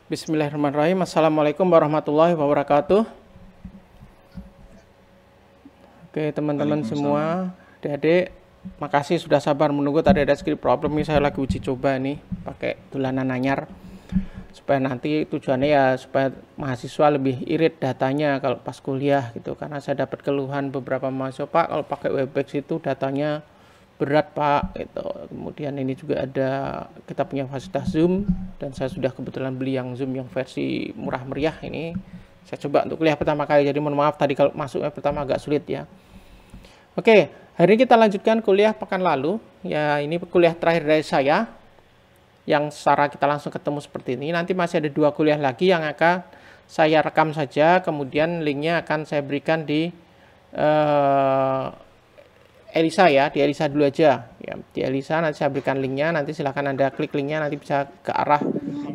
Bismillahirrahmanirrahim. Assalamualaikum warahmatullahi wabarakatuh. Oke, teman-teman semua, adik-adik, makasih sudah sabar menunggu. Tadi ada script problem ini, saya lagi uji coba nih pakai tulanan anyar supaya nanti tujuannya ya supaya mahasiswa lebih irit datanya kalau pas kuliah gitu. Karena saya dapat keluhan beberapa mahasiswa, Pak, kalau pakai Webex itu datanya berat, Pak, gitu. Kemudian ini juga ada, kita punya fasilitas Zoom dan saya sudah kebetulan beli yang Zoom yang versi murah meriah ini. Saya coba untuk kuliah pertama kali, jadi mohon maaf tadi kalau masuknya pertama agak sulit ya. Oke, hari ini kita lanjutkan kuliah pekan lalu. Ya, ini kuliah terakhir dari saya yang secara kita langsung ketemu seperti ini. Nanti masih ada 2 kuliah lagi yang akan saya rekam saja, kemudian linknya akan saya berikan di Elisa ya, di Elisa dulu aja ya, di Elisa nanti saya berikan linknya, nanti silahkan Anda klik linknya, nanti bisa ke arah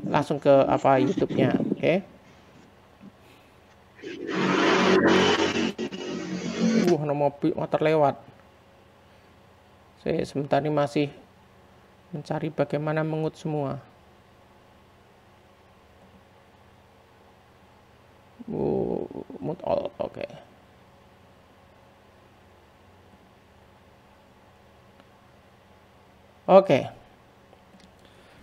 langsung ke YouTube-nya. Oke. Ada motor lewat. Saya sebentar ini masih mencari bagaimana mengut semua. Mute all, oke. Oke.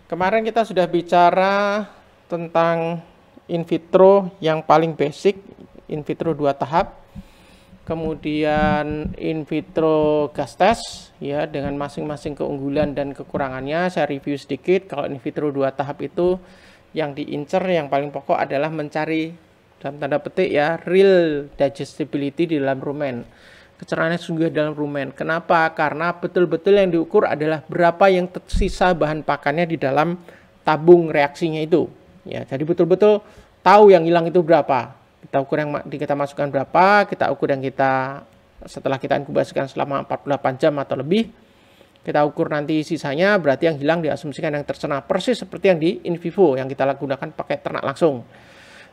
Kemarin kita sudah bicara tentang in vitro yang paling basic, in vitro 2 tahap. Kemudian in vitro gas test ya, dengan masing-masing keunggulan dan kekurangannya saya review sedikit. Kalau in vitro 2 tahap itu yang diincer yang paling pokok adalah mencari dalam tanda petik ya real digestibility di dalam rumen. Kecerahannya sungguh dalam rumen. Kenapa? Karena betul-betul yang diukur adalah berapa yang tersisa bahan pakannya di dalam tabung reaksinya itu. Ya, jadi betul-betul tahu yang hilang itu berapa. Kita ukur yang kita masukkan berapa, kita ukur yang kita setelah kita inkubasikan selama 48 jam atau lebih. Kita ukur nanti sisanya, berarti yang hilang diasumsikan yang terserna. Persis seperti yang di in vivo yang kita gunakan pakai ternak langsung.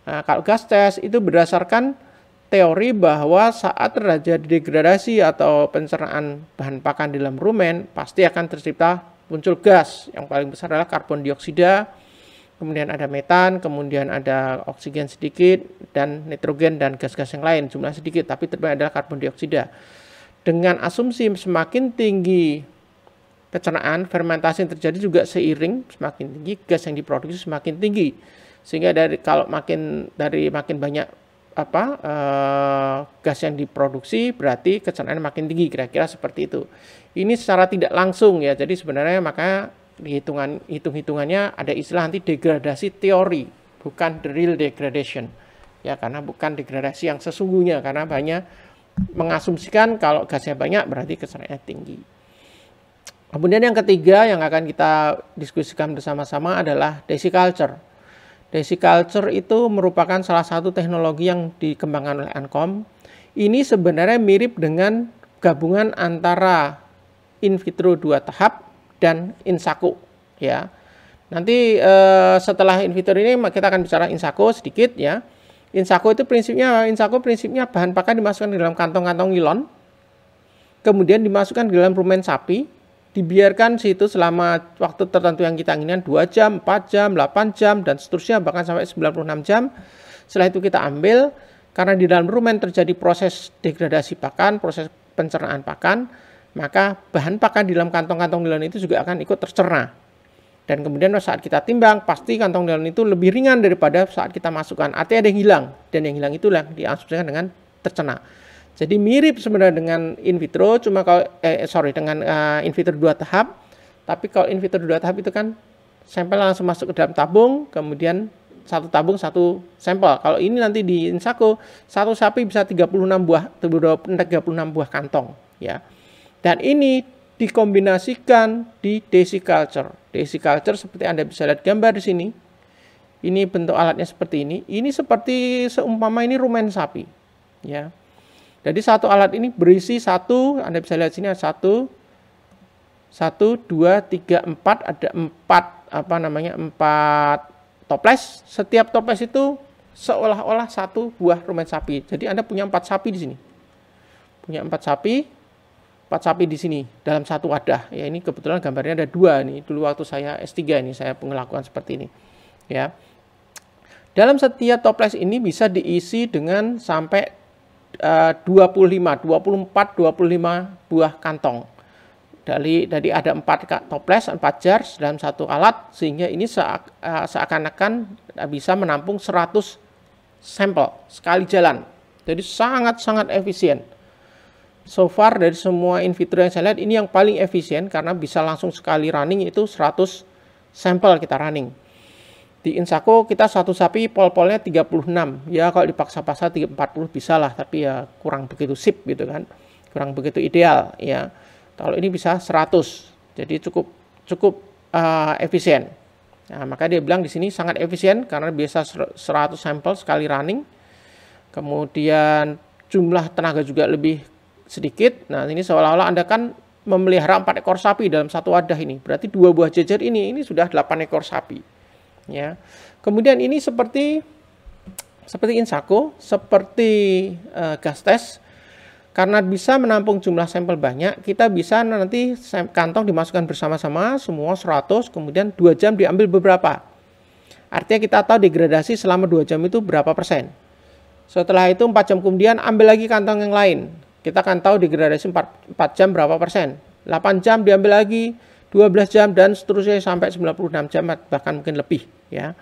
Nah, kalau gas test itu berdasarkan teori bahwa saat terjadi degradasi atau pencernaan bahan pakan di dalam rumen, pasti akan tercipta muncul gas. Yang paling besar adalah karbon dioksida, kemudian ada metan, kemudian ada oksigen sedikit, dan nitrogen dan gas-gas yang lain. Jumlah sedikit, tapi terbanyak adalah karbon dioksida. Dengan asumsi semakin tinggi pencernaan, fermentasi yang terjadi juga seiring, semakin tinggi, gas yang diproduksi semakin tinggi. Sehingga makin banyak gas yang diproduksi, berarti kecernaan makin tinggi, kira-kira seperti itu. Ini secara tidak langsung ya, jadi sebenarnya maka hitung-hitungannya ada istilah nanti degradasi teori, bukan the real degradation ya, karena bukan degradasi yang sesungguhnya, karena banyak mengasumsikan kalau gasnya banyak berarti kecerdasannya tinggi. Kemudian yang ketiga yang akan kita diskusikan bersama-sama adalah desiculture. Desiculture itu merupakan salah satu teknologi yang dikembangkan oleh Ancom. Ini sebenarnya mirip dengan gabungan antara in vitro 2 tahap dan insaku ya. Nanti setelah in vitro ini kita akan bicara insaku sedikit ya. Insaku prinsipnya bahan pakan dimasukkan di dalam kantong-kantong nilon, kemudian dimasukkan di dalam rumen sapi, dibiarkan situ selama waktu tertentu yang kita inginkan, 2 jam, 4 jam, 8 jam dan seterusnya, bahkan sampai 96 jam. Setelah itu kita ambil, karena di dalam rumen terjadi proses degradasi pakan, proses pencernaan pakan, maka bahan pakan di dalam kantong-kantong nilon itu juga akan ikut tercerna. Dan kemudian saat kita timbang, pasti kantong nilon itu lebih ringan daripada saat kita masukkan. Artinya ada yang hilang, dan yang hilang itulah diasumsikan dengan tercerna. Jadi mirip sebenarnya dengan in vitro, cuma kalau dengan in vitro 2 tahap. Tapi kalau in vitro 2 tahap itu kan sampel langsung masuk ke dalam tabung, kemudian satu tabung satu sampel. Kalau ini nanti di insaku, satu sapi bisa 36 buah kantong ya. Dan ini dikombinasikan di desiculture. Desiculture seperti Anda bisa lihat gambar di sini. Ini bentuk alatnya seperti ini. Ini seperti seumpama ini rumen sapi. Ya. Jadi satu alat ini berisi Anda bisa lihat sini ada 1, 2, 3, 4, ada 4 toples. Setiap toples itu seolah-olah 1 buah rumen sapi. Jadi Anda punya 4 sapi di sini. Punya 4 sapi. 4 sapi di sini dalam satu wadah. Ya, ini kebetulan gambarnya ada 2 nih. Dulu waktu saya S3 ini saya pengelakuan seperti ini. Ya. Dalam setiap toples ini bisa diisi dengan sampai 25, 24, 25 buah kantong. Dari ada 4 toples, 4 jar dalam satu alat, sehingga ini seakan-akan bisa menampung 100 sampel sekali jalan. Jadi sangat-sangat efisien. So far dari semua in vitro yang saya lihat, ini yang paling efisien karena bisa langsung sekali running itu 100 sampel kita running. Di Insaco kita satu sapi pol-polnya 36. Ya kalau dipaksa-paksa 40 bisa lah, tapi ya kurang begitu sip gitu kan. Kurang begitu ideal ya. Kalau ini bisa 100. Jadi cukup efisien. Nah, maka dia bilang di sini sangat efisien karena biasa 100 sampel sekali running. Kemudian jumlah tenaga juga lebih sedikit. Nah, ini seolah-olah Anda kan memelihara 4 ekor sapi dalam satu wadah ini. Berarti 2 buah jajar ini sudah 8 ekor sapi. Ya. Kemudian ini seperti Insaco, seperti gas test. Karena bisa menampung jumlah sampel banyak, kita bisa nanti kantong dimasukkan bersama-sama semua 100, kemudian 2 jam diambil beberapa. Artinya kita tahu degradasi selama 2 jam itu berapa persen. Setelah itu 4 jam kemudian ambil lagi kantong yang lain. Kita akan tahu degradasi 4 jam berapa persen. 8 jam diambil lagi, 12 jam dan seterusnya sampai 96 jam bahkan mungkin lebih ya.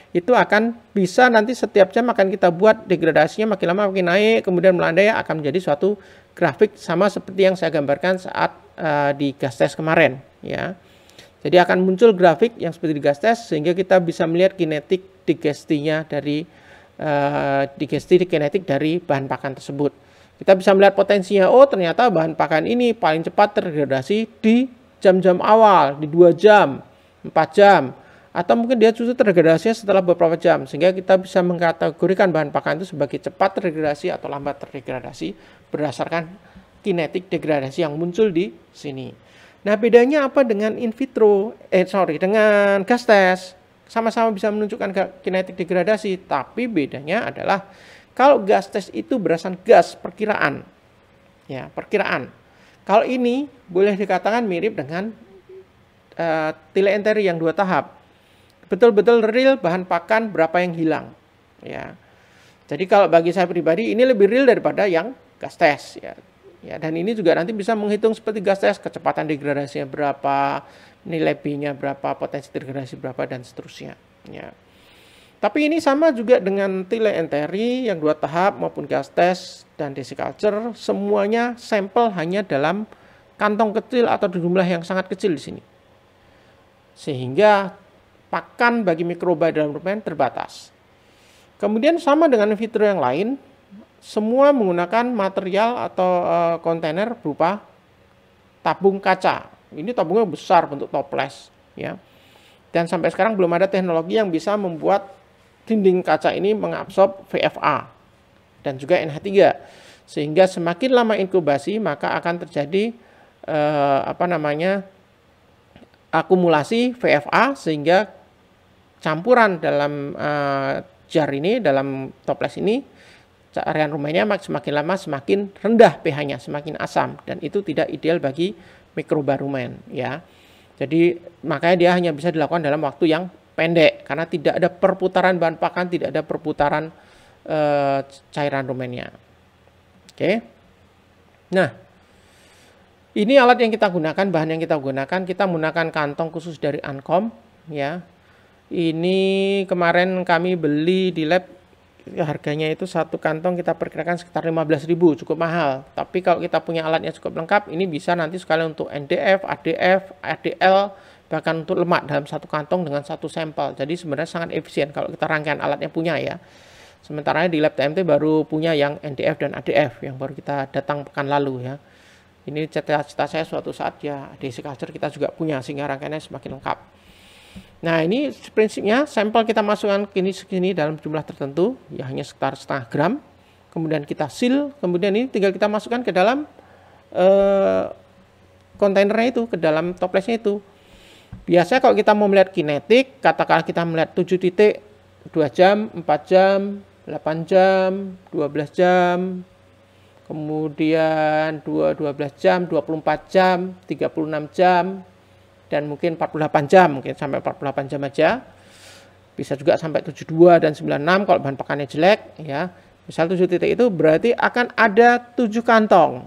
Itu akan bisa nanti setiap jam akan kita buat degradasinya makin lama makin naik, kemudian melandai akan menjadi suatu grafik sama seperti yang saya gambarkan saat di gas test kemarin ya. Jadi akan muncul grafik yang seperti di gas test sehingga kita bisa melihat kinetik digestinya dari kinetik dari bahan pakan tersebut. Kita bisa melihat potensinya, oh ternyata bahan pakan ini paling cepat terdegradasi di jam-jam awal, di 2 jam, 4 jam, atau mungkin dia justru terdegradasinya setelah beberapa jam, sehingga kita bisa mengkategorikan bahan pakan itu sebagai cepat terdegradasi atau lambat terdegradasi berdasarkan kinetik degradasi yang muncul di sini. Nah, bedanya apa dengan dengan gas test? Sama-sama bisa menunjukkan kinetik degradasi, tapi bedanya adalah kalau gas test itu berdasarkan gas perkiraan. Ya, perkiraan. Kalau ini boleh dikatakan mirip dengan tile enteri yang 2 tahap. Betul-betul real bahan pakan berapa yang hilang. Ya. Jadi kalau bagi saya pribadi ini lebih real daripada yang gas test ya. Ya, dan ini juga nanti bisa menghitung seperti gas test, kecepatan degradasinya berapa, nilai B-nya berapa, potensi degradasi berapa dan seterusnya. Ya. Tapi ini sama juga dengan tile enteri yang 2 tahap maupun gas test dan desiculture, semuanya sampel hanya dalam kantong kecil atau jumlah yang sangat kecil di sini. Sehingga pakan bagi mikroba dalam rumen terbatas. Kemudian sama dengan in vitro yang lain, semua menggunakan material atau kontainer berupa tabung kaca. Ini tabungnya besar bentuk toples ya. Dan sampai sekarang belum ada teknologi yang bisa membuat dinding kaca ini mengabsorb VFA dan juga NH3. Sehingga semakin lama inkubasi maka akan terjadi akumulasi VFA sehingga campuran dalam jar ini, dalam toples ini, cairan rumennya semakin lama semakin rendah pH-nya, semakin asam, dan itu tidak ideal bagi mikroba rumen ya. Jadi makanya dia hanya bisa dilakukan dalam waktu yang pendek karena tidak ada perputaran bahan pakan, tidak ada perputaran cairan rumennya. Oke. Nah, ini alat yang kita gunakan, bahan yang kita gunakan, kita menggunakan kantong khusus dari Ancom ya. Ini kemarin kami beli di lab, harganya itu satu kantong kita perkirakan sekitar 15.000, cukup mahal. Tapi kalau kita punya alatnya cukup lengkap, ini bisa nanti sekalian untuk NDF, ADF, ADL, bahkan untuk lemak dalam satu kantong dengan satu sampel. Jadi sebenarnya sangat efisien kalau kita rangkaian alatnya punya ya. Sementara di lab TMT baru punya yang NDF dan ADF yang baru kita datang pekan lalu ya. Ini cita-cita saya suatu saat ya desiculture kita juga punya sehingga rangkaiannya semakin lengkap. Nah, ini prinsipnya sampel kita masukkan segini dalam jumlah tertentu ya, hanya sekitar setengah gram. Kemudian kita seal, kemudian ini tinggal kita masukkan ke dalam kontainernya itu, ke dalam toplesnya itu. Biasanya kalau kita mau melihat kinetik, katakanlah kita melihat 7 titik, 2 jam, 4 jam, 8 jam, 12 jam, kemudian 12 jam, 24 jam, 36 jam, dan mungkin 48 jam, mungkin sampai 48 jam aja. Bisa juga sampai 72 dan 96 kalau bahan pakannya jelek ya. Misal 7 titik itu berarti akan ada 7 kantong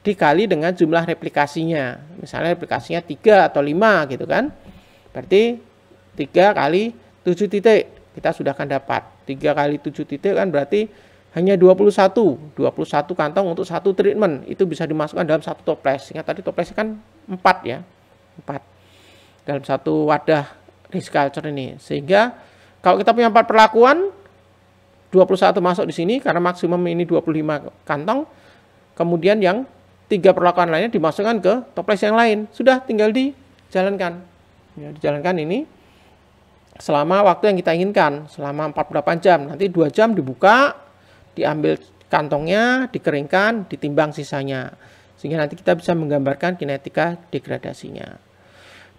dikali dengan jumlah replikasinya. Misalnya replikasinya 3 atau 5 gitu kan. Berarti 3 kali 7 titik kita sudah akan dapat. 3 kali 7 titik kan berarti hanya 21 kantong untuk satu treatment. Itu bisa dimasukkan dalam satu toples. Ingat tadi toplesnya kan 4 ya. 4 dalam satu wadah risk culture ini. Sehingga kalau kita punya 4 perlakuan, 21 masuk di sini karena maksimum ini 25 kantong. Kemudian yang 3 perlakuan lainnya dimasukkan ke toples yang lain. Sudah tinggal dijalankan. Ya, dijalankan ini selama waktu yang kita inginkan, selama 48 jam. Nanti 2 jam dibuka, diambil kantongnya, dikeringkan, ditimbang sisanya. Sehingga nanti kita bisa menggambarkan kinetika degradasinya.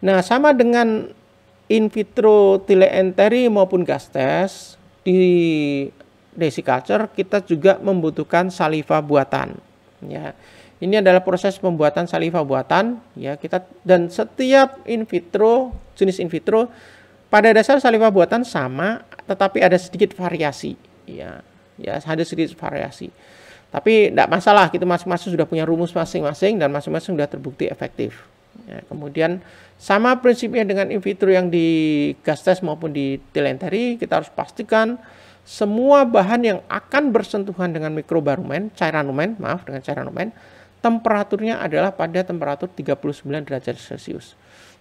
Nah, sama dengan in vitro teleenteri maupun gas test, di desiculture kita juga membutuhkan saliva buatan. Ya, ini adalah proses pembuatan saliva buatan. Ya, dan setiap in vitro, jenis in vitro, pada dasar saliva buatan sama, tetapi ada sedikit variasi. Ya, ada sedikit variasi. Tapi tidak masalah, kita masing-masing sudah punya rumus masing-masing dan masing-masing sudah terbukti efektif. Ya, kemudian sama prinsipnya dengan in vitro yang di gas test maupun di teleenteri, kita harus pastikan semua bahan yang akan bersentuhan dengan mikrobarumen, cairan lumen, temperaturnya adalah pada temperatur 39 derajat Celcius.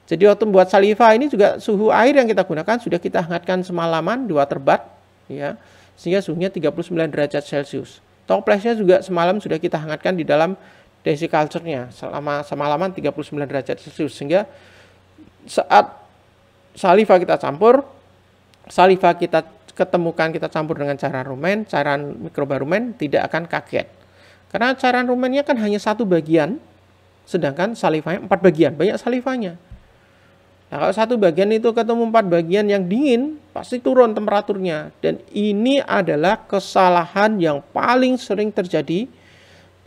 Jadi waktu membuat saliva ini juga suhu air yang kita gunakan sudah kita hangatkan semalaman di water bath, ya, sehingga suhunya 39 derajat Celcius. Toplesnya juga semalam sudah kita hangatkan di dalam desiculture-nya selama semalaman 39 derajat Celcius, sehingga saat saliva kita campur, saliva kita ketemukan kita campur dengan cairan mikrobarumen tidak akan kaget. Karena cairan rumennya kan hanya 1 bagian, sedangkan salivanya 4 bagian, banyak salivanya. Nah, kalau 1 bagian itu ketemu 4 bagian yang dingin, pasti turun temperaturnya. Dan ini adalah kesalahan yang paling sering terjadi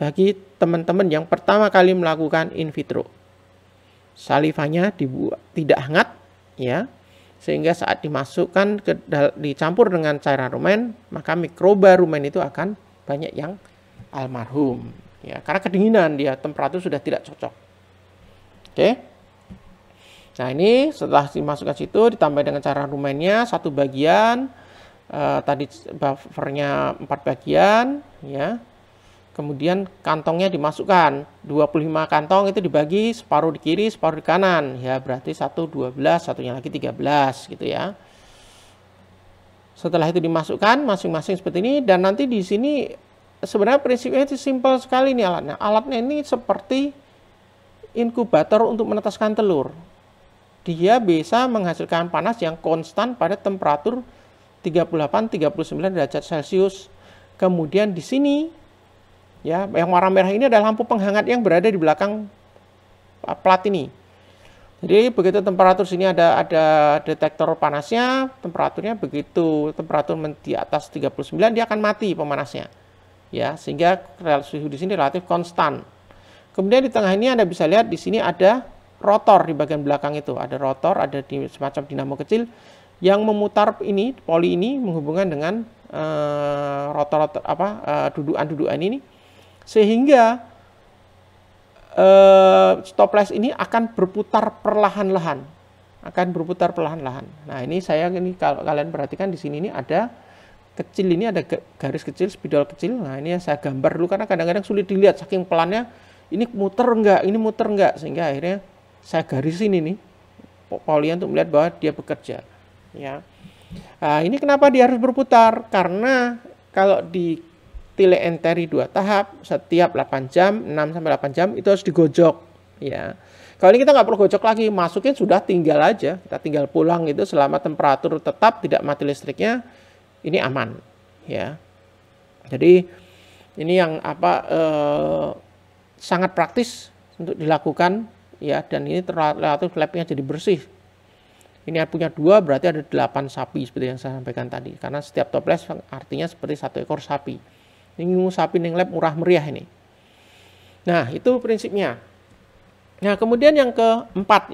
bagi teman-teman yang pertama kali melakukan in vitro. Salivanya tidak hangat, ya, sehingga saat dimasukkan dicampur dengan cairan rumen, maka mikroba rumen itu akan banyak yang almarhum, ya, karena kedinginan dia, temperatur sudah tidak cocok. Oke. Nah, ini setelah dimasukkan situ ditambah dengan cairan rumennya 1 bagian, tadi buffernya 4 bagian, ya. Kemudian kantongnya dimasukkan 25 kantong, itu dibagi separuh di kiri, separuh di kanan, ya, berarti 1 12, satunya lagi 13 gitu ya. Setelah itu dimasukkan masing-masing seperti ini, dan nanti di sini sebenarnya prinsipnya itu simpel sekali nih alatnya. Alatnya ini seperti inkubator untuk menetaskan telur. Dia bisa menghasilkan panas yang konstan pada temperatur 38-39 derajat Celcius. Kemudian di sini, ya, yang warna merah ini adalah lampu penghangat yang berada di belakang plat ini. Jadi begitu temperatur sini ada detektor panasnya, temperaturnya begitu temperatur di atas 39 dia akan mati pemanasnya. Ya, sehingga suhu di sini relatif konstan. Kemudian di tengah ini Anda bisa lihat di sini ada rotor di bagian belakang itu, ada rotor, ada semacam dinamo kecil yang memutar ini, poli ini menghubungkan dengan rotor dudukan ini, sehingga stopwatch ini akan berputar perlahan-lahan, Nah, ini kalau kalian perhatikan di sini ini ada kecil, ini ada garis kecil, spidol kecil. Nah, ini saya gambar dulu karena kadang-kadang sulit dilihat saking pelannya. Ini muter enggak, sehingga akhirnya saya garisin ini polian untuk melihat bahwa dia bekerja, ya. Nah, ini kenapa dia harus berputar? Karena kalau di teleenteri 2 tahap setiap 8 jam, 6 sampai 8 jam itu harus digojok, ya. Kalau ini kita nggak perlu gojok lagi, masukin sudah tinggal aja, kita tinggal pulang itu selama temperatur tetap tidak mati listriknya, ini aman, ya. Jadi ini yang sangat praktis untuk dilakukan, ya, dan ini relatif labnya jadi bersih. Ini punya 2 berarti ada 8 sapi seperti yang saya sampaikan tadi. Karena setiap toples artinya seperti 1 ekor sapi. Ini sapi ning lab murah meriah ini. Nah, itu prinsipnya. Nah, kemudian yang keempat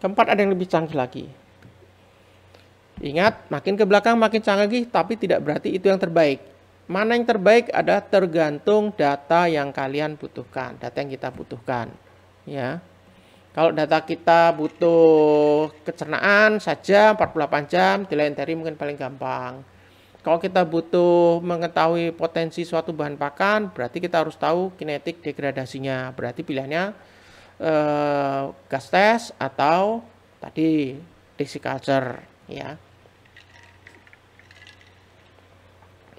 ada yang lebih canggih lagi. Ingat, makin ke belakang makin canggih, tapi tidak berarti itu yang terbaik. Mana yang terbaik ada tergantung data yang kalian butuhkan, data yang kita butuhkan. Ya, kalau data kita butuh kecernaan saja 48 jam, delay entry mungkin paling gampang. Kalau kita butuh mengetahui potensi suatu bahan pakan, berarti kita harus tahu kinetik degradasinya. Berarti pilihannya gas test atau tadi desiculture, ya.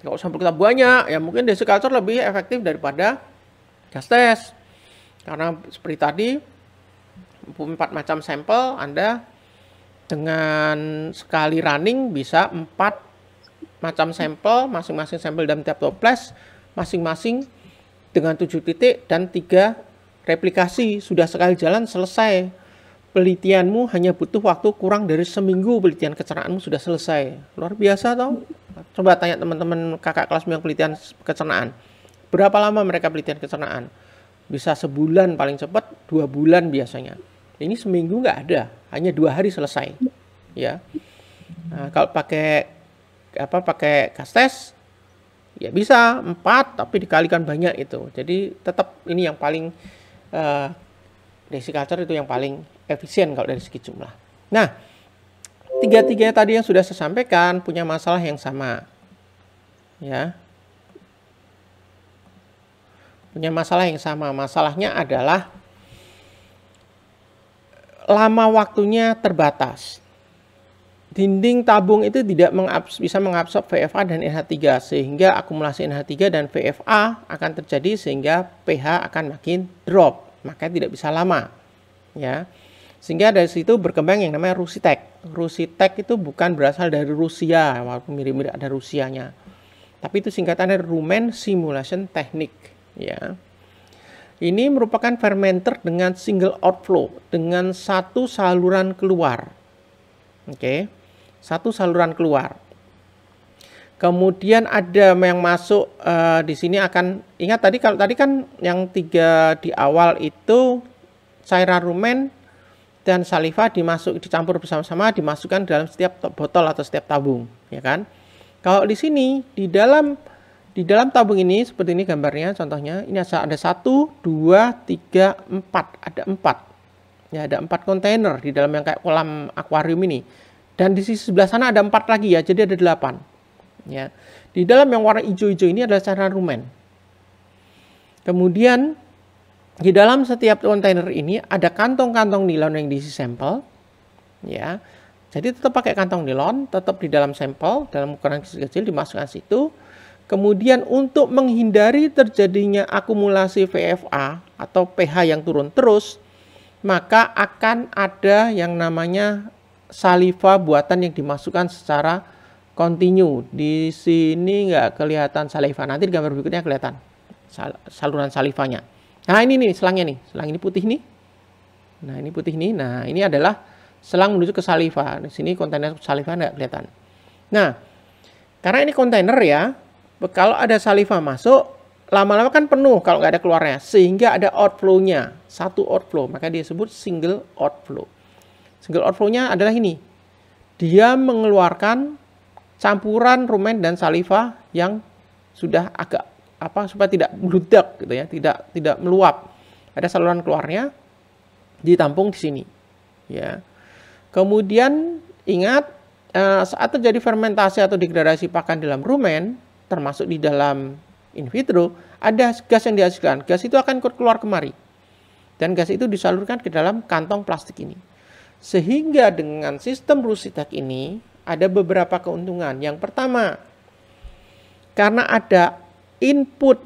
Kalau sampel kita banyak, ya mungkin desiculture lebih efektif daripada gas test. Karena seperti tadi, 4 macam sampel, Anda dengan sekali running bisa 4 macam sampel, masing-masing sampel dalam tiap toples, masing-masing dengan 7 titik dan 3 replikasi. Sudah sekali jalan selesai. Penelitianmu hanya butuh waktu kurang dari seminggu, penelitian kecernaanmu sudah selesai. Luar biasa toh? Coba tanya teman-teman kakak kelasmu yang penelitian kecernaan. Berapa lama mereka penelitian kecernaan? Bisa sebulan paling cepat, 2 bulan biasanya. Ini seminggu nggak ada, hanya 2 hari selesai. Ya. Nah, kalau pakai gas test, ya bisa 4, tapi dikalikan banyak itu. Jadi tetap ini yang paling desiculture itu yang paling efisien kalau dari segi jumlah. Nah, tiga-tiganya tadi yang sudah saya sampaikan punya masalah yang sama. Ya. Punya masalah yang sama. Masalahnya adalah lama waktunya terbatas. Dinding tabung itu tidak bisa mengabsorb VFA dan NH3 sehingga akumulasi NH3 dan VFA akan terjadi sehingga pH akan makin drop, makanya tidak bisa lama. Ya. Sehingga dari situ berkembang yang namanya Rusitek. Rusitek itu bukan berasal dari Rusia, walaupun mirip-mirip ada Rusianya. Tapi itu singkatannya Rumen Simulation Technique, ya. Ini merupakan fermenter dengan single outflow, dengan satu saluran keluar. Oke. Satu saluran keluar. Kemudian ada yang masuk di sini akan ingat tadi kalau tadi kan yang 3 di awal itu cairan rumen dan saliva dicampur bersama-sama dimasukkan dalam setiap botol atau setiap tabung, ya kan? Kalau di sini di dalam tabung ini seperti ini gambarnya contohnya, ini ada 1, 2, 3, 4, ada 4. Ya, ada 4 kontainer di dalam yang kayak kolam akuarium ini. Dan di sisi sebelah sana ada 4 lagi ya, jadi ada 8. Ya. Di dalam yang warna hijau-hijau ini adalah cairan rumen. Kemudian di dalam setiap kontainer ini ada kantong-kantong nilon yang diisi sampel. Ya. Jadi tetap pakai kantong nilon, tetap di dalam sampel, dalam ukuran kecil-kecil dimasukkan situ. Kemudian untuk menghindari terjadinya akumulasi VFA atau pH yang turun terus, maka akan ada yang namanya saliva buatan yang dimasukkan secara kontinu. Di sini nggak kelihatan saliva, nanti di gambar berikutnya kelihatan saluran salivanya. Nah ini nih selangnya nih, selang ini putih nih. Nah ini putih nih, nah ini adalah selang menuju ke saliva. Di sini kontainer saliva nggak kelihatan. Nah karena ini kontainer ya, kalau ada saliva masuk, lama-lama kan penuh kalau nggak ada keluarnya. Sehingga ada outflow-nya, satu outflow, maka dia disebut single outflow. Single outflow-nya adalah ini. Dia mengeluarkan campuran rumen dan saliva yang sudah agak supaya tidak meludak gitu ya, tidak meluap. Ada saluran keluarnya ditampung di sini. Ya. Kemudian ingat saat terjadi fermentasi atau degradasi pakan dalam rumen, termasuk di dalam in vitro, ada gas yang dihasilkan. Gas itu akan keluar kemari. Dan gas itu disalurkan ke dalam kantong plastik ini. Sehingga dengan sistem Rusitek ini ada beberapa keuntungan. Yang pertama, karena ada input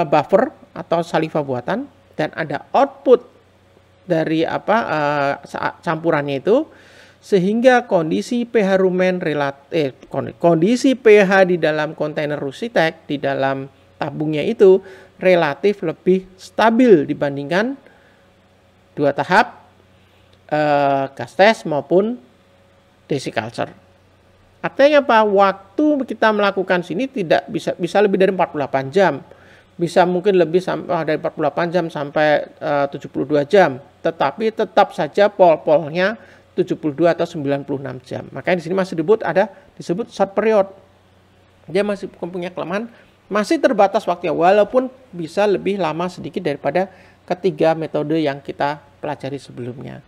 buffer atau saliva buatan dan ada output dari campurannya itu, sehingga kondisi pH rumen kondisi pH di dalam kontainer Rusitek di dalam tabungnya itu relatif lebih stabil dibandingkan 2 tahap gas test maupun desiculture. Artinya apa? Waktu kita melakukan sini tidak bisa lebih dari 48 jam. Bisa mungkin lebih dari 48 jam sampai 72 jam. Tetapi tetap saja pol-polnya 72 atau 96 jam. Makanya di sini masih disebut short period. Dia masih punya kelemahan, masih terbatas waktunya, walaupun bisa lebih lama sedikit daripada ketiga metode yang kita pelajari sebelumnya.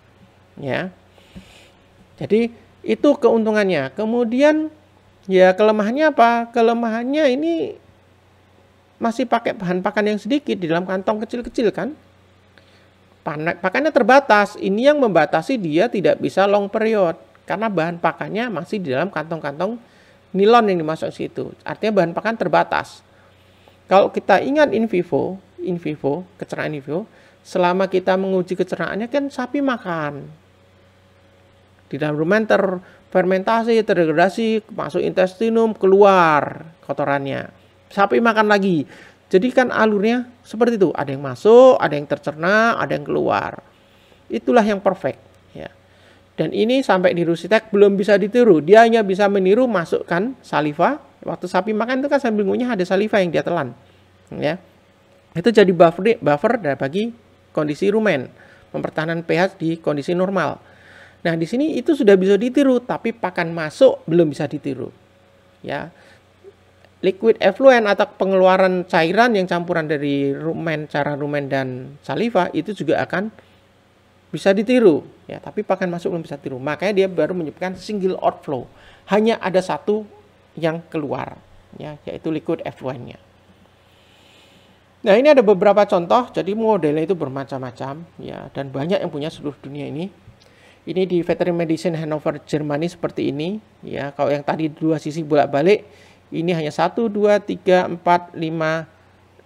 Ya. Jadi itu keuntungannya. Kemudian ya kelemahannya apa? Kelemahannya ini masih pakai bahan pakan yang sedikit di dalam kantong kecil-kecil kan. Pakannya terbatas. Ini yang membatasi dia tidak bisa long period. Karena bahan pakannya masih di dalam kantong-kantong nilon yang dimasuk situ. Artinya bahan pakan terbatas. Kalau kita ingat in vivo, kecernaan in vivo, selama kita menguji kecernaannya kan sapi makan. Di dalam rumen terfermentasi, terdegradasi, masuk intestinum, keluar kotorannya. Sapi makan lagi. Jadi kan alurnya seperti itu. Ada yang masuk, ada yang tercerna, ada yang keluar. Itulah yang perfect. Ya. Dan ini sampai di Rusitek belum bisa ditiru. Dia hanya bisa meniru masukkan saliva. Waktu sapi makan itu kan sambil ngunyah ada saliva yang dia telan. Ya. Itu jadi buffer bagi kondisi rumen. Mempertahankan pH di kondisi normal. Nah di sini itu sudah bisa ditiru. Tapi pakan masuk belum bisa ditiru. Ya. Liquid effluent atau pengeluaran cairan yang campuran dari cairan rumen dan saliva itu juga akan bisa ditiru ya, tapi pakan masuk belum bisa tiru. Makanya dia baru menyebutkan single outflow. Hanya ada satu yang keluar ya, yaitu liquid effluentnya. Nah, ini ada beberapa contoh. Jadi modelnya itu bermacam-macam ya, dan banyak yang punya seluruh dunia ini. Ini di Veterinary Medicine Hannover Jerman seperti ini ya. Kalau yang tadi dua sisi bolak-balik, ini hanya 1, 2, 3, 4, 5,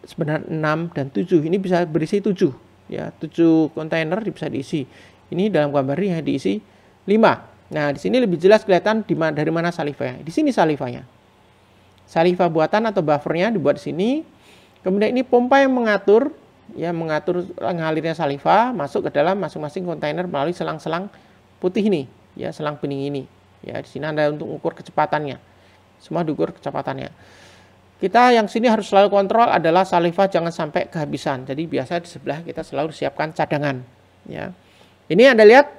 sebenarnya 6 dan 7. Ini bisa berisi 7 ya, 7 kontainer bisa diisi. Ini dalam gambar ini diisi 5. Nah, di sini lebih jelas kelihatan dari mana salivanya. Di sini salivanya. Saliva buatan atau buffernya dibuat di sini. Kemudian ini pompa yang mengatur ngalirnya saliva masuk ke dalam masing-masing kontainer melalui selang-selang putih ini, ya, selang bening ini. Ya, di sini Anda untuk ukur kecepatannya. Semua diukur kecepatannya. Kita yang sini harus selalu kontrol adalah saliva jangan sampai kehabisan. Jadi biasa di sebelah kita selalu siapkan cadangan. Ya. Ini Anda lihat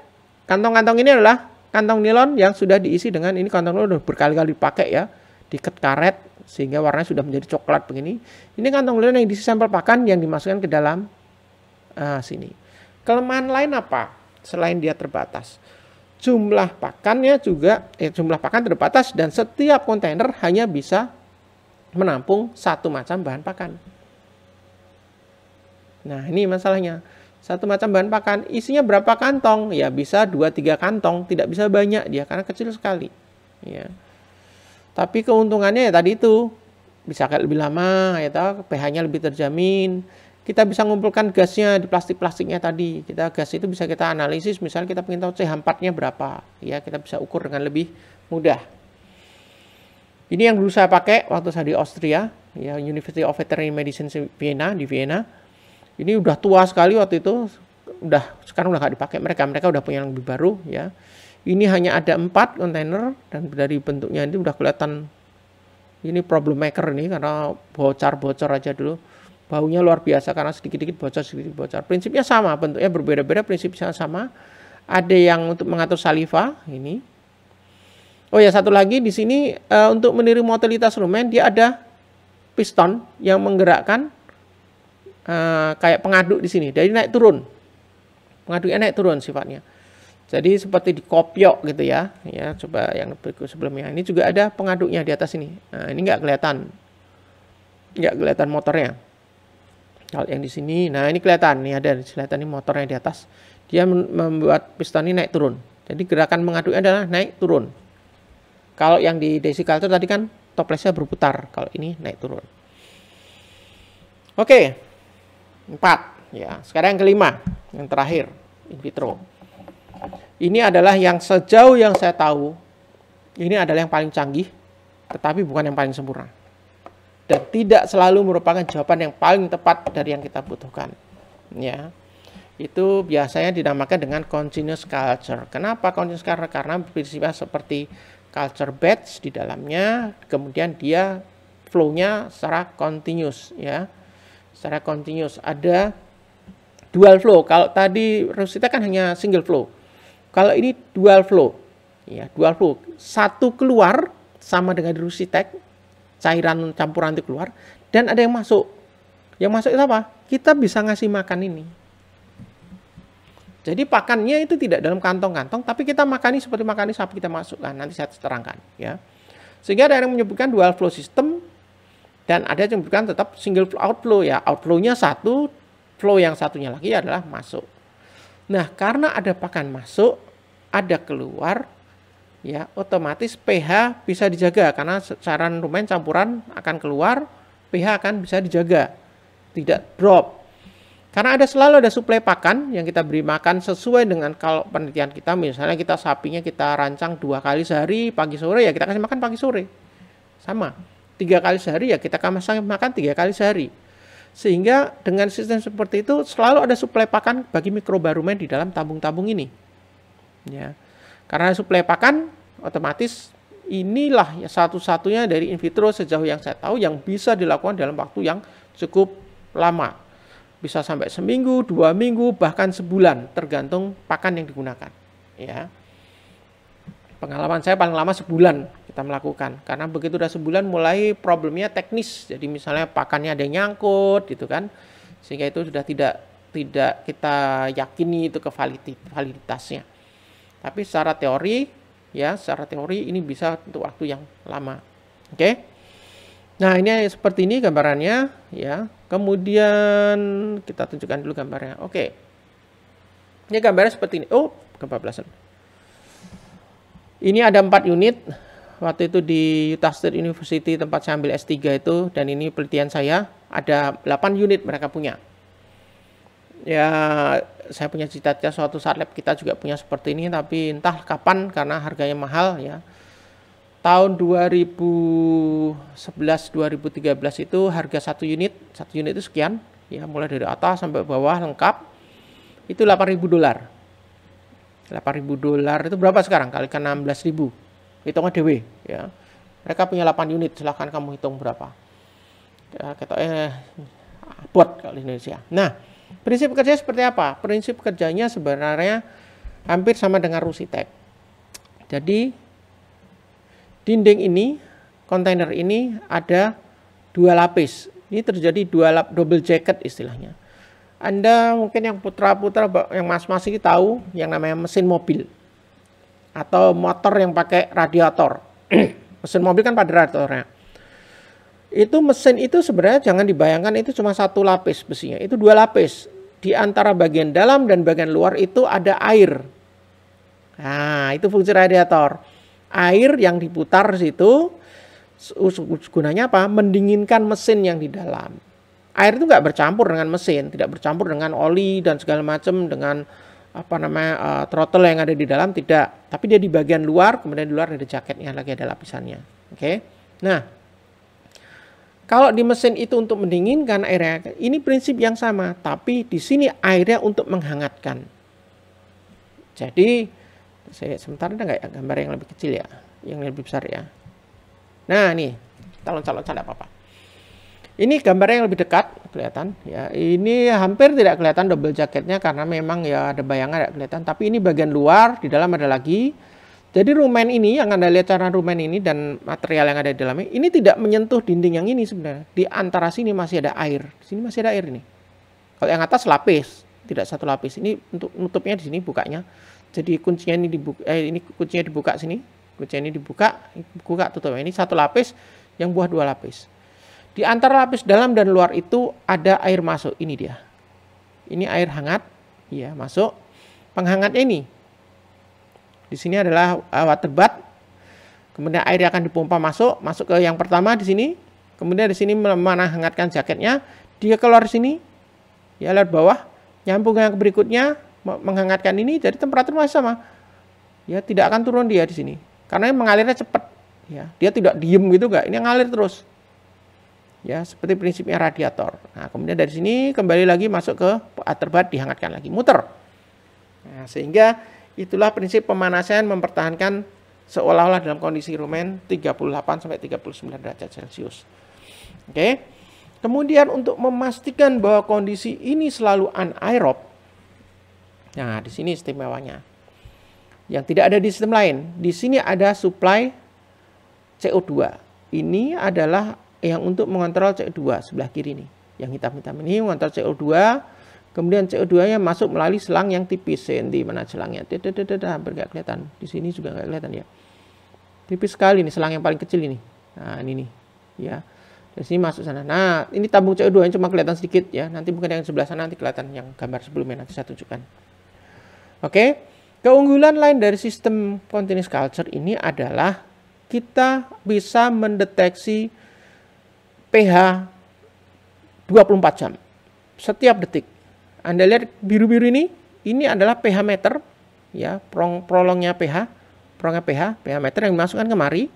kantong-kantong ini adalah kantong nilon yang sudah diisi dengan ini kantong nilon sudah berkali-kali dipakai ya, diikat karet sehingga warnanya sudah menjadi coklat begini. Ini kantong nilon yang diisi sampel pakan yang dimasukkan ke dalam sini. Kelemahan lain apa selain dia terbatas? Jumlah pakannya juga, jumlah pakan terbatas dan setiap kontainer hanya bisa menampung satu macam bahan pakan. Nah ini masalahnya, satu macam bahan pakan isinya berapa kantong? Ya bisa 2-3 kantong, tidak bisa banyak dia karena kecil sekali. Ya. Tapi keuntungannya ya tadi itu, bisa kayak lebih lama, ya pH-nya lebih terjamin. Kita bisa ngumpulkan gasnya di plastik-plastiknya tadi. Gas itu bisa kita analisis, misalnya kita ingin tahu CH4-nya berapa. Ya, kita bisa ukur dengan lebih mudah. Ini yang dulu saya pakai waktu saya di Austria, ya, University of Veterinary Medicine di Vienna. Ini udah tua sekali waktu itu. Sekarang udah nggak dipakai mereka udah punya yang lebih baru, ya. Ini hanya ada 4 kontainer dan dari bentuknya ini udah kelihatan ini problem maker nih karena bocor aja dulu. Baunya luar biasa karena sedikit-sedikit bocor. Prinsipnya sama, bentuknya berbeda-beda, prinsipnya sama. Ada yang untuk mengatur saliva ini. Oh ya, satu lagi di sini untuk meniru motilitas rumen dia ada piston yang menggerakkan kayak pengaduk di sini. Jadi naik turun. Pengaduknya naik turun sifatnya. Jadi seperti di kopiok gitu ya. Ya, coba yang berikut sebelumnya. Ini juga ada pengaduknya di atas ini. Nah, ini nggak kelihatan motornya. Kalau yang di sini, nah ini kelihatan ini motornya di atas. Dia membuat piston ini naik turun. Jadi gerakan mengaduknya adalah naik turun. Kalau yang di desiculture tadi kan toplesnya berputar. Kalau ini naik turun. Oke, 4. Ya, sekarang yang kelima, yang terakhir, in vitro. Ini adalah yang sejauh yang saya tahu, ini adalah yang paling canggih, tetapi bukan yang paling sempurna. Dan tidak selalu merupakan jawaban yang paling tepat dari yang kita butuhkan. Ya, itu biasanya dinamakan dengan continuous culture. Kenapa continuous culture? Karena prinsipnya seperti culture batch di dalamnya, kemudian dia flow-nya secara continuous, ya, secara continuous. Ada dual flow. Kalau tadi Rosita kan hanya single flow. Kalau ini dual flow, ya dual flow, satu keluar sama dengan Rusitek, cairan campuran itu keluar, dan ada yang masuk. Yang masuk itu apa? Kita bisa ngasih makan ini. Jadi pakannya itu tidak dalam kantong-kantong, tapi kita makani seperti makani sapi kita masukkan. Nanti saya terangkan, ya. Sehingga ada yang menyebutkan dual flow system, dan ada yang menyebutkan tetap single outflow, ya. Outflow-nya satu, flow yang satunya lagi adalah masuk. Nah, karena ada pakan masuk, ada keluar, ya otomatis pH bisa dijaga karena cairan rumen campuran akan keluar, pH akan bisa dijaga, tidak drop. Karena selalu ada suplai pakan yang kita beri makan sesuai dengan kalau penelitian kita, misalnya kita sapinya kita rancang 2 kali sehari, pagi sore ya kita kasih makan pagi sore. Sama, 3 kali sehari ya kita kasih makan 3 kali sehari. Sehingga dengan sistem seperti itu selalu ada suplai pakan bagi mikroba rumen di dalam tabung-tabung ini. Ya. Karena suplai pakan otomatis inilah ya satu-satunya dari in vitro sejauh yang saya tahu yang bisa dilakukan dalam waktu yang cukup lama. Bisa sampai seminggu, 2 minggu, bahkan sebulan tergantung pakan yang digunakan. Ya. Pengalaman saya paling lama sebulan kita melakukan, karena begitu udah sebulan mulai problemnya teknis, jadi misalnya pakannya ada yang nyangkut gitu kan, sehingga itu sudah tidak kita yakini itu validitasnya. Tapi secara teori ya, secara teori ini bisa untuk waktu yang lama. Oke. Nah, ini seperti ini gambarannya ya. Kemudian kita tunjukkan dulu gambarnya. Oke. Ini gambarnya seperti ini. Oh, kebablasan. Ini ada 4 unit. Waktu itu di Utah State University tempat saya ambil S3 itu, dan ini penelitian saya, ada 8 unit mereka punya. Ya, saya punya cita-cita suatu saat lab kita juga punya seperti ini, tapi entah kapan karena harganya mahal ya. Tahun 2011-2013 itu harga satu unit itu sekian, ya mulai dari atas sampai bawah lengkap, itu $8.000. $8.000 itu berapa sekarang? Kalikan 16.000. Hitungnya DW ya. Mereka punya 8 unit, silahkan kamu hitung berapa. Ya, kita buat kalau Indonesia. Nah, prinsip kerja seperti apa? Prinsip kerjanya sebenarnya hampir sama dengan Rusitek. Jadi dinding ini, kontainer ini ada 2 lapis. Ini terjadi double jacket istilahnya. Anda mungkin yang putra-putra, yang mas-mas ini tahu yang namanya mesin mobil atau motor yang pakai radiator. Mesin mobil kan pada radiatornya. Itu mesin itu sebenarnya jangan dibayangkan itu cuma 1 lapis besinya, itu 2 lapis. Di antara bagian dalam dan bagian luar itu ada air. Nah, itu fungsi radiator. Air yang diputar situ gunanya apa? Mendinginkan mesin yang di dalam. Air itu nggak bercampur dengan mesin, tidak bercampur dengan oli dan segala macam, dengan throttle yang ada di dalam, tidak. Tapi dia di bagian luar, kemudian di luar ada jaketnya lagi, ada lapisannya. Oke. Nah, kalau di mesin itu untuk mendinginkan airnya, ini prinsip yang sama, tapi di sini airnya untuk menghangatkan. Jadi sebentar ada nggak ya gambar yang lebih kecil ya, yang lebih besar ya. Nah, nih, kita loncat-loncat tidak apa-apa. Ini gambarnya yang lebih dekat kelihatan ya. Ini hampir tidak kelihatan double jaketnya karena memang ya ada bayangan tidak kelihatan. Tapi ini bagian luar, di dalam ada lagi. Jadi rumen ini yang Anda lihat cara rumen ini dan material yang ada di dalamnya ini tidak menyentuh dinding yang ini sebenarnya. Di antara sini masih ada air. Di sini masih ada air ini. Kalau yang atas lapis, tidak 1 lapis. Ini untuk nutupnya di sini bukanya. Jadi kuncinya ini dibuka, ini kuncinya dibuka sini. Kuncinya ini dibuka tutup. Ini 1 lapis yang buah 2 lapis. Di antara lapis dalam dan luar itu ada air masuk. Ini dia. Ini air hangat, ya masuk. Penghangatnya ini. Di sini adalah water bath. Kemudian air akan dipompa masuk ke yang pertama di sini. Kemudian di sini menghangatkan jaketnya. Dia keluar sini, ya lewat bawah, nyambung yang berikutnya, menghangatkan ini. Jadi temperatur masih sama. Ya tidak akan turun dia di sini. Karena mengalirnya cepat. Ya, dia tidak diem gitu enggak. Ini ngalir terus. Ya, seperti prinsipnya radiator. Nah, kemudian dari sini kembali lagi masuk ke water bath, dihangatkan lagi, muter. Nah, sehingga itulah prinsip pemanasan mempertahankan seolah-olah dalam kondisi rumen 38 sampai 39 derajat Celcius. Oke. Kemudian untuk memastikan bahwa kondisi ini selalu anaerob. Nah, di sini istimewanya. yang tidak ada di sistem lain. Di sini ada supply CO2. Ini adalah yang untuk mengontrol CO2 sebelah kiri nih. Yang hitam-hitam ini mengontrol CO2. Kemudian CO2-nya masuk melalui selang yang tipis. Di mana selangnya? Hampir nggak kelihatan. Di sini juga nggak kelihatan ya. Tipis sekali nih selang yang paling kecil ini. Nah ini nih. Ya. Dari sini masuk sana. Nah ini tabung CO2 yang cuma kelihatan sedikit ya. Nanti mungkin yang sebelah sana nanti kelihatan yang gambar sebelumnya. Nanti saya tunjukkan. Oke. Keunggulan lain dari sistem continuous culture ini adalah kita bisa mendeteksi pH 24 jam. Setiap detik. Anda lihat biru-biru ini adalah pH meter, ya, prolongnya pH meter yang dimasukkan kemari.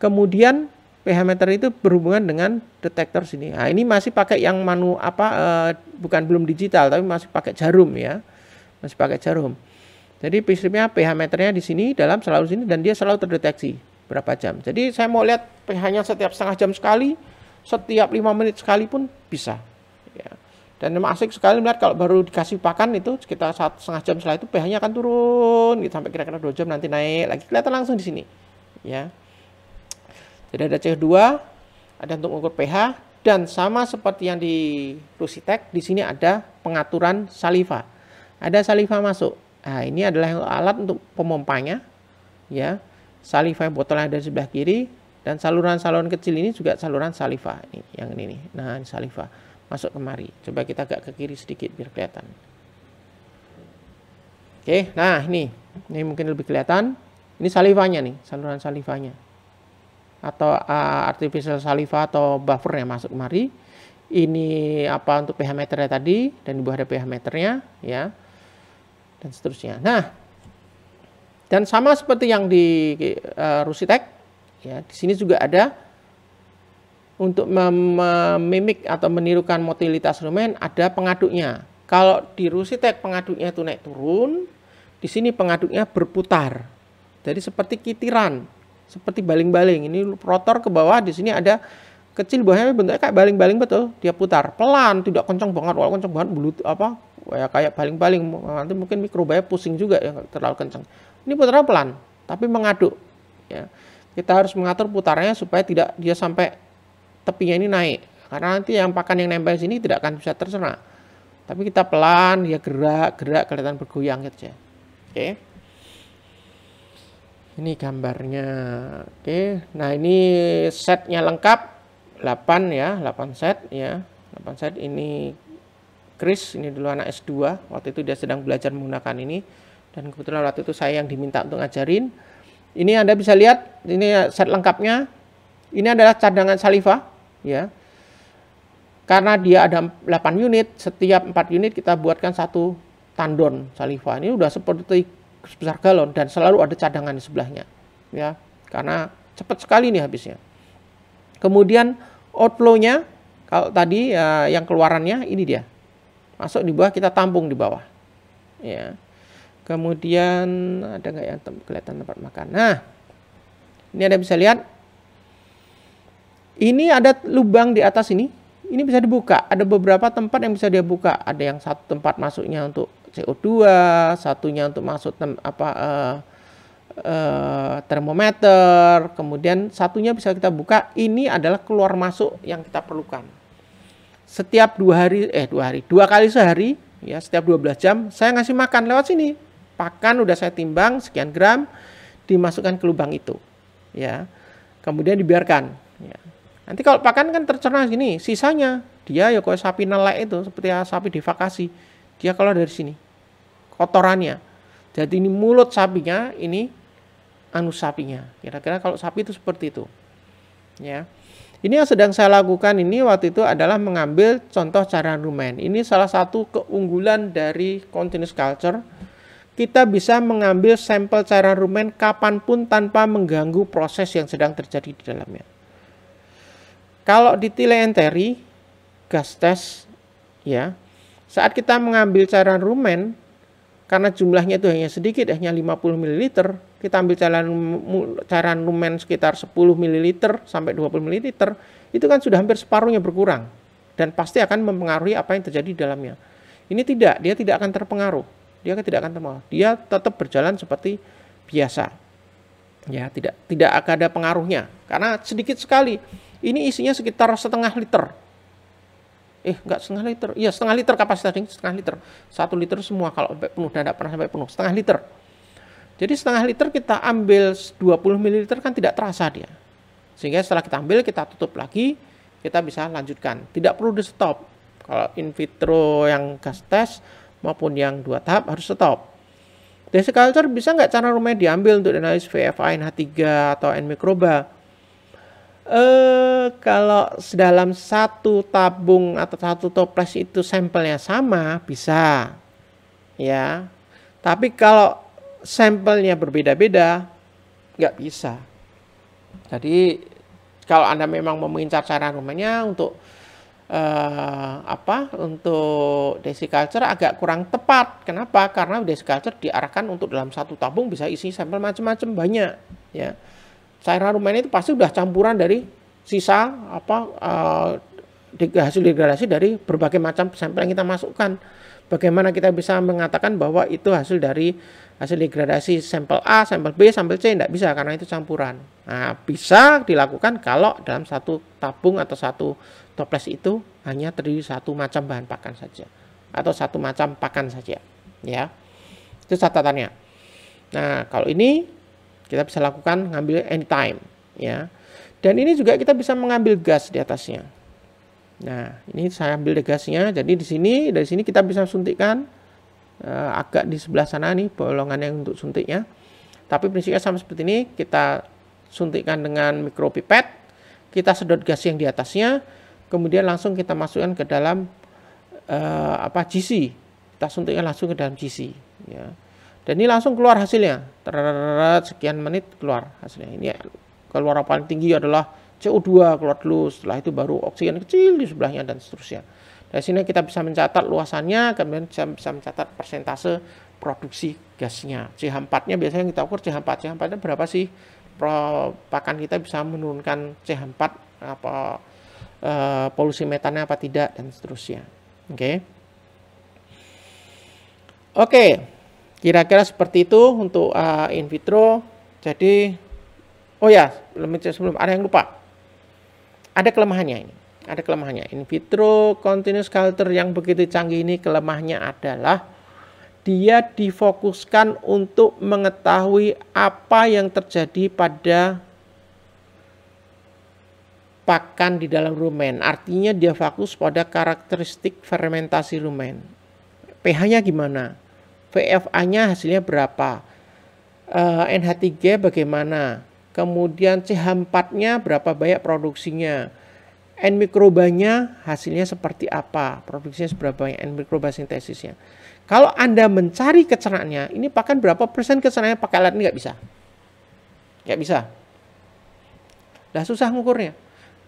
Kemudian pH meter itu berhubungan dengan detektor sini. Nah, ini masih pakai yang bukan belum digital, tapi masih pakai jarum ya, masih pakai jarum. Jadi prinsipnya pH meternya di sini selalu sini dan dia selalu terdeteksi berapa jam. Jadi saya mau lihat pH-nya setiap setengah jam sekali, setiap 5 menit sekali pun bisa. Ya. Dan memang asik sekali melihat kalau baru dikasih pakan itu sekitar 1,5 jam setelah itu pH-nya akan turun gitu, sampai kira-kira 2 jam nanti naik lagi, kelihatan langsung di sini. Ya. Jadi ada CO2, ada untuk mengukur pH, dan sama seperti yang di Rusitech, di sini ada pengaturan saliva. Ada saliva masuk. Nah, ini adalah alat untuk pemompanya, ya. Saliva botolnya ada di sebelah kiri, dan saluran-saluran kecil ini juga saluran saliva. Ini, yang ini nih. Nah, ini saliva masuk kemari. Coba kita agak ke kiri sedikit biar kelihatan. Oke, nah ini mungkin lebih kelihatan. Ini salivanya nih, saluran salivanya. Atau artificial saliva atau buffer yang masuk kemari. Ini untuk pH meternya tadi, dan di bawah ada pH meternya, ya. Dan seterusnya. Nah, dan sama seperti yang di Rusitech, ya, di sini juga ada untuk memimik atau menirukan motilitas lumen, ada pengaduknya. Kalau di Rusitech pengaduknya itu naik turun, di sini pengaduknya berputar. Jadi seperti kitiran, seperti baling-baling. Ini rotor ke bawah, di sini ada kecil, bawahnya bentuknya kayak baling-baling betul. Dia putar pelan, tidak kencang banget. Kalau kencang banget belut ya kayak baling-baling, nanti mungkin mikrobaya pusing juga ya, terlalu kencang. Ini putarnya pelan, tapi mengaduk. Ya. Kita harus mengatur putarnya supaya tidak dia sampai tepinya ini naik. Karena nanti yang pakan yang nempel sini tidak akan bisa terserah. Tapi kita pelan, dia gerak kelihatan bergoyang gitu ya. Oke. Ini gambarnya. Oke. Nah, ini setnya lengkap 8 ya, 8 set ya. 8 set ini Chris, ini dulu anak S2, waktu itu dia sedang belajar menggunakan ini, dan kebetulan waktu itu saya yang diminta untuk ngajarin. Ini Anda bisa lihat, ini set lengkapnya. Ini adalah cadangan saliva, ya. Karena dia ada 8 unit, setiap 4 unit kita buatkan 1 tandon saliva. Ini udah seperti sebesar galon, dan selalu ada cadangan di sebelahnya, ya. Karena cepat sekali nih habisnya. Kemudian outflow-nya, kalau tadi yang keluarannya ini dia. Masuk di bawah, kita tampung di bawah. Ya. Kemudian ada nggak yang kelihatan tempat makan? Nah, ini Anda bisa lihat. Ini ada lubang di atas ini. Ini bisa dibuka. Ada beberapa tempat yang bisa dia buka. Ada yang satu tempat masuknya untuk CO2, satunya untuk masuk termometer. Kemudian satunya bisa kita buka. Ini adalah keluar masuk yang kita perlukan. Setiap 2 kali sehari, ya, setiap 12 jam, saya ngasih makan lewat sini. Pakan udah saya timbang sekian gram, dimasukkan ke lubang itu, ya. Kemudian dibiarkan. Ya. Nanti kalau pakan kan tercerna sini, sisanya dia ya kayak sapi nelek itu, seperti sapi divakasi. Dia keluar dari sini, kotorannya. Jadi ini mulut sapinya, ini anus sapinya. Kira-kira kalau sapi itu seperti itu, ya. Ini yang sedang saya lakukan ini waktu itu adalah mengambil contoh cairan rumen. Ini salah satu keunggulan dari continuous culture. Kita bisa mengambil sampel cairan rumen kapanpun tanpa mengganggu proses yang sedang terjadi di dalamnya. Kalau di Tilley and Terry, gas test, ya, saat kita mengambil cairan rumen, karena jumlahnya itu hanya sedikit, hanya 50 ml, kita ambil cairan lumen sekitar 10 ml sampai 20 ml, itu kan sudah hampir separuhnya berkurang. Dan pasti akan mempengaruhi apa yang terjadi di dalamnya. Ini tidak, dia tidak akan terpengaruh. Dia tidak akan termol. Dia tetap berjalan seperti biasa. Ya, tidak akan ada pengaruhnya karena sedikit sekali. Ini isinya sekitar setengah liter. Enggak setengah liter. Iya, setengah liter kapasitasnya, setengah liter. 1 liter semua kalau sampai penuh dan tidak pernah sampai penuh, setengah liter. Jadi setengah liter kita ambil 20 ml kan tidak terasa dia. Sehingga setelah kita ambil, kita tutup lagi, kita bisa lanjutkan. Tidak perlu di stop. Kalau in vitro yang gas test maupun yang 2 tahap harus stop. Desiculture bisa nggak cara rumahnya diambil untuk analisis VFA, NH3 atau N mikroba? Kalau dalam 1 tabung atau 1 toples itu sampelnya sama, bisa. Ya. Tapi kalau sampelnya berbeda-beda, nggak bisa. Jadi kalau Anda memang mengincar cara rumahnya untuk untuk desiculture agak kurang tepat. Kenapa? Karena desiculture diarahkan untuk dalam 1 tabung bisa isi sampel macam-macam banyak. Ya, cairan rumahnya itu pasti sudah campuran dari sisa hasil degradasi dari berbagai macam sampel yang kita masukkan. Bagaimana kita bisa mengatakan bahwa itu hasil dari hasil degradasi sampel A, sampel B, sampel C? Tidak bisa karena itu campuran. Nah, bisa dilakukan kalau dalam 1 tabung atau 1 toples itu hanya terdiri 1 macam bahan pakan saja atau 1 macam pakan saja, ya. Itu catatannya. Nah, kalau ini kita bisa lakukan ngambil anytime, ya. Dan ini juga kita bisa mengambil gas di atasnya. Nah, ini saya ambil gasnya. Jadi dari sini kita bisa suntikkan agak di sebelah sana nih bolongan yang untuk suntiknya. Tapi prinsipnya sama seperti ini, kita suntikkan dengan mikropipet, kita sedot gas yang di atasnya, kemudian langsung kita masukkan ke dalam GC. Kita suntikkan langsung ke dalam GC, ya. Dan ini langsung keluar hasilnya. Sekian menit keluar hasilnya. Ini keluar paling tinggi adalah CO2 keluar dulu, setelah itu baru oksigen kecil di sebelahnya dan seterusnya. Dari sini kita bisa mencatat luasannya, kemudian bisa mencatat persentase produksi gasnya. CH4-nya biasanya kita ukur CH4. CH4-nya berapa sih? Pakan kita bisa menurunkan CH4 polusi metannya apa tidak dan seterusnya. Oke. Kira-kira seperti itu untuk in vitro. Jadi sebelum ada yang lupa. Ada kelemahannya ini. Ada kelemahannya. In vitro continuous culture yang begitu canggih ini kelemahannya adalah dia difokuskan untuk mengetahui apa yang terjadi pada pakan di dalam rumen. Artinya dia fokus pada karakteristik fermentasi rumen. pH-nya gimana? VFA-nya hasilnya berapa? NH3 bagaimana? Kemudian CH4-nya berapa banyak produksinya? N mikrobanya hasilnya seperti apa? Produksinya seberapa banyak N mikroba sintesisnya? Kalau Anda mencari kecernaannya, ini pakan berapa persen kecernaannya pakai alat ini nggak bisa. Nggak bisa. Dah susah ngukurnya.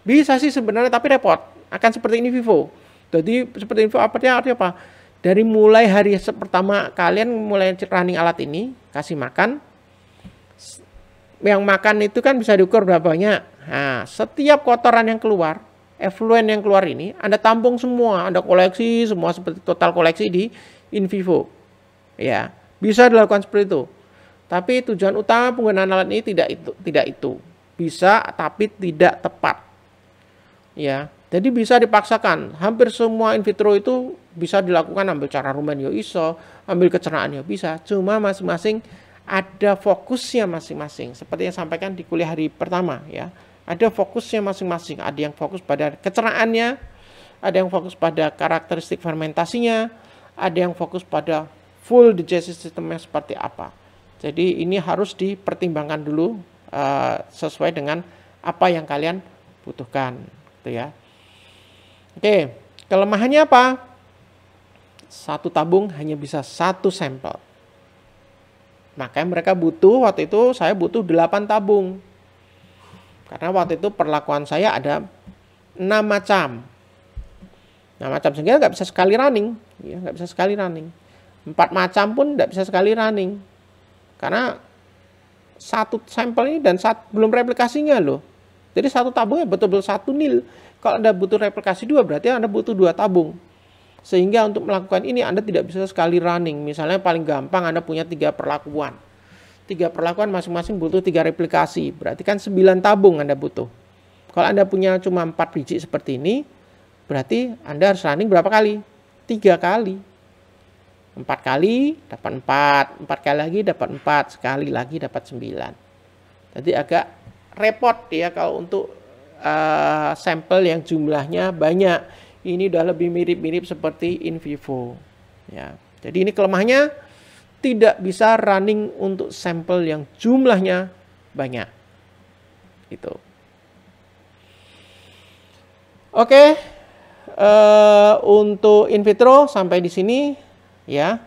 Bisa sih sebenarnya tapi repot. Akan seperti in vivo. Jadi seperti in vivo artinya apa? Dari mulai hari pertama kalian mulai running alat ini, kasih makan. Yang makan itu kan bisa diukur berapa banyak. Nah, setiap kotoran yang keluar, effluent yang keluar ini, Anda tampung semua, Anda koleksi semua seperti total koleksi di in vivo. Ya, bisa dilakukan seperti itu. Tapi tujuan utama penggunaan alat ini tidak itu. Bisa tapi tidak tepat. Ya, jadi bisa dipaksakan. Hampir semua in vitro itu bisa dilakukan, ambil cara rumen ya iso, ambil kecernaan ya bisa. Cuma masing-masing ada fokusnya masing-masing. Seperti yang sampaikan di kuliah hari pertama ya. Ada fokusnya masing-masing. Ada yang fokus pada kecernaannya, ada yang fokus pada karakteristik fermentasinya, ada yang fokus pada full digestive systemnya seperti apa. Jadi ini harus dipertimbangkan dulu sesuai dengan apa yang kalian butuhkan, gitu ya. Oke, kelemahannya apa? Satu tabung hanya bisa 1 sampel. Makanya mereka butuh, waktu itu saya butuh 8 tabung. Karena waktu itu perlakuan saya ada 6 macam. 6 macam sehingga nggak bisa sekali running. Ya, nggak bisa sekali running. 4 macam pun nggak bisa sekali running. Karena 1 sampel ini dan belum replikasinya loh. Jadi 1 tabungnya betul-betul 1 nil. Kalau Anda butuh replikasi 2 berarti Anda butuh 2 tabung. Sehingga untuk melakukan ini Anda tidak bisa sekali running. Misalnya paling gampang Anda punya 3 perlakuan. 3 perlakuan masing-masing butuh 3 replikasi. Berarti kan 9 tabung Anda butuh. Kalau Anda punya cuma 4 biji seperti ini, berarti Anda harus running berapa kali? 3 kali. 4 kali dapat 4. 4 kali lagi dapat 4. Sekali lagi dapat 9. Jadi agak repot ya kalau untuk sampel yang jumlahnya banyak. Ini udah lebih mirip-mirip seperti in vivo. Ya. Jadi ini kelemahannya tidak bisa running untuk sampel yang jumlahnya banyak. Gitu. Oke, untuk in vitro sampai di sini ya.